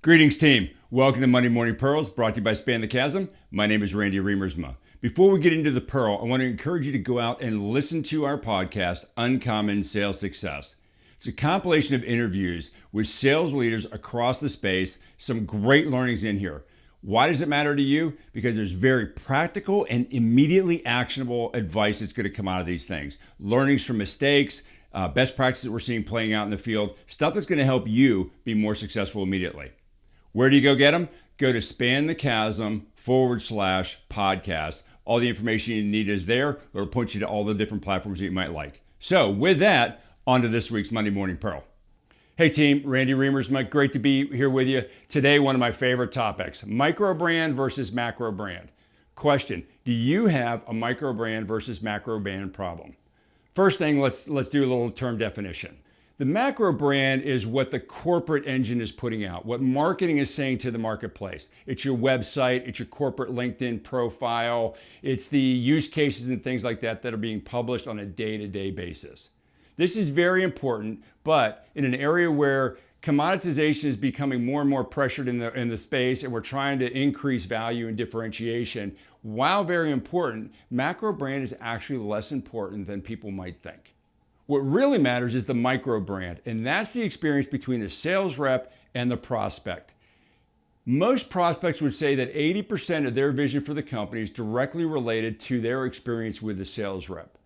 Greetings, team. Welcome to Monday Morning Pearls, brought to you by Span the Chasm. My name is Randy Remersma. Before we get into the Pearl, I want to encourage you to go out and listen to our podcast, Uncommon Sales Success. It's a compilation of interviews with sales leaders across the space, some great learnings in here. Why does it matter to you? Because there's very practical and immediately actionable advice that's going to come out of these things. Learnings from mistakes, best practices we're seeing playing out in the field, stuff that's going to help you be more successful immediately. Where do you go get them? Go to spanthechasm.com/podcast. All the information you need is there. It'll point you to all the different platforms that you might like. So with that, on to this week's Monday Morning Pearl. Hey team, Randy Remersma, great to be here with you. Today, one of my favorite topics, microbrand versus macrobrand. Question, do you have a microbrand versus macrobrand problem? First thing, let's do a little term definition. The macro brand is what the corporate engine is putting out, what marketing is saying to the marketplace. It's your website, it's your corporate LinkedIn profile, it's the use cases and things like that that are being published on a day-to-day basis. This is very important, but in an area where commoditization is becoming more and more pressured in the space, and we're trying to increase value and differentiation, while very important, macro brand is actually less important than people might think. What really matters is the micro brand, and that's the experience between the sales rep and the prospect. Most prospects would say that 80% of their vision for the company is directly related to their experience with the sales rep.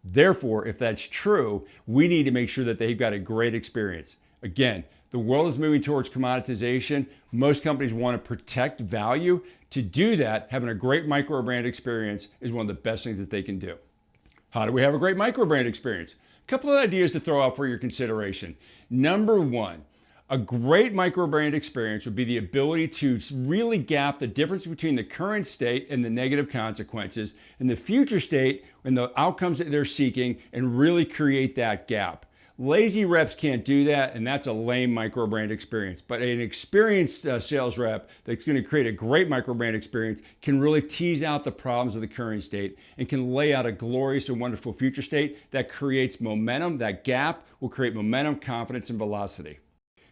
Therefore, if that's true, we need to make sure that they've got a great experience. Again, the world is moving towards commoditization. Most companies want to protect value. To do that, having a great micro brand experience is one of the best things that they can do. How do we have a great micro brand experience? Couple of ideas to throw out for your consideration. Number one, a great microbrand experience would be the ability to really gap the difference between the current state and the negative consequences and the future state and the outcomes that they're seeking, and really create that gap. Lazy reps can't do that, and that's a lame microbrand experience. But an experienced sales rep that's going to create a great microbrand experience can really tease out the problems of the current state and can lay out a glorious and wonderful future state that creates momentum. That gap will create momentum, confidence, and velocity.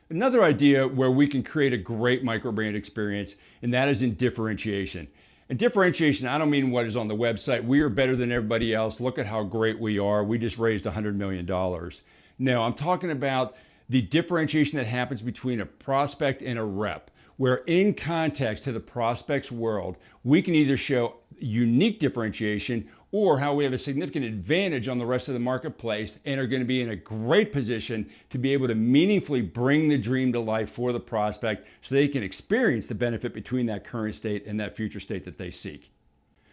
Another idea where we can create a great microbrand experience, and that is in differentiation. And differentiation, I don't mean what is on the website. We are better than everybody else. Look at how great we are. We just raised $100 million. No, I'm talking about the differentiation that happens between a prospect and a rep, where in context to the prospect's world, we can either show unique differentiation or how we have a significant advantage on the rest of the marketplace and are going to be in a great position to be able to meaningfully bring the dream to life for the prospect so they can experience the benefit between that current state and that future state that they seek.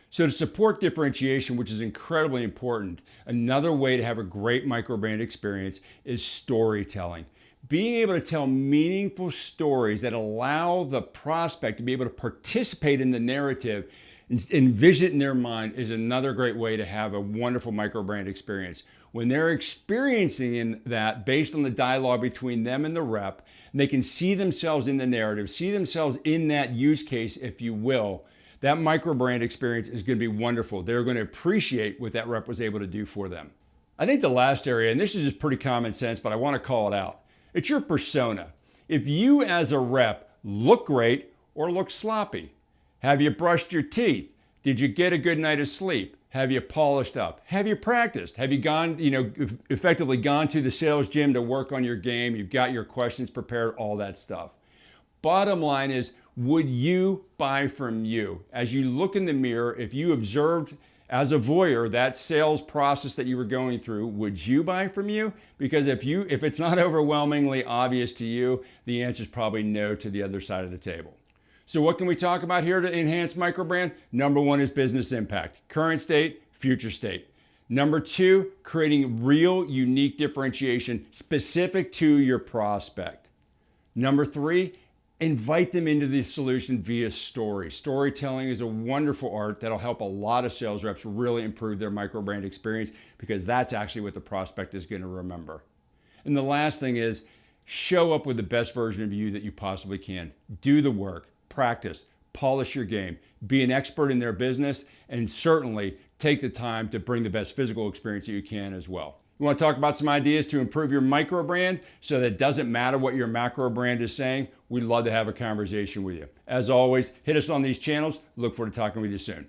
So to support differentiation, which is incredibly important, another way to have a great microbrand experience is storytelling. Being able to tell meaningful stories that allow the prospect to be able to participate in the narrative and envision it in their mind is another great way to have a wonderful microbrand experience. When they're experiencing that based on the dialogue between them and the rep, they can see themselves in the narrative, see themselves in that use case, if you will. That microbrand experience is going to be wonderful. They're going to appreciate what that rep was able to do for them. I think the last area, and this is just pretty common sense, but I want to call it out. It's your persona. If you as a rep look great or look sloppy, have you brushed your teeth? Did you get a good night of sleep? Have you polished up? Have you practiced? Have you gone, effectively gone to the sales gym to work on your game? You've got your questions prepared, all that stuff. Bottom line is, would you buy from you? As you look in the mirror, if you observed as a voyeur that sales process that you were going through, would you buy from you? Because if it's not overwhelmingly obvious to you, the answer is probably no to the other side of the table. So what can we talk about here to enhance microbrand? Number one is business impact. Current state, future state. Number two, creating real unique differentiation specific to your prospect. Number three, invite them into the solution via story. Storytelling is a wonderful art that'll help a lot of sales reps really improve their microbrand experience, because that's actually what the prospect is going to remember. And the last thing is, show up with the best version of you that you possibly can. Do the work, practice, polish your game, be an expert in their business, and certainly take the time to bring the best physical experience that you can as well. You want to talk about some ideas to improve your micro brand so that it doesn't matter what your macro brand is saying? We'd love to have a conversation with you. As always, hit us on these channels. Look forward to talking with you soon.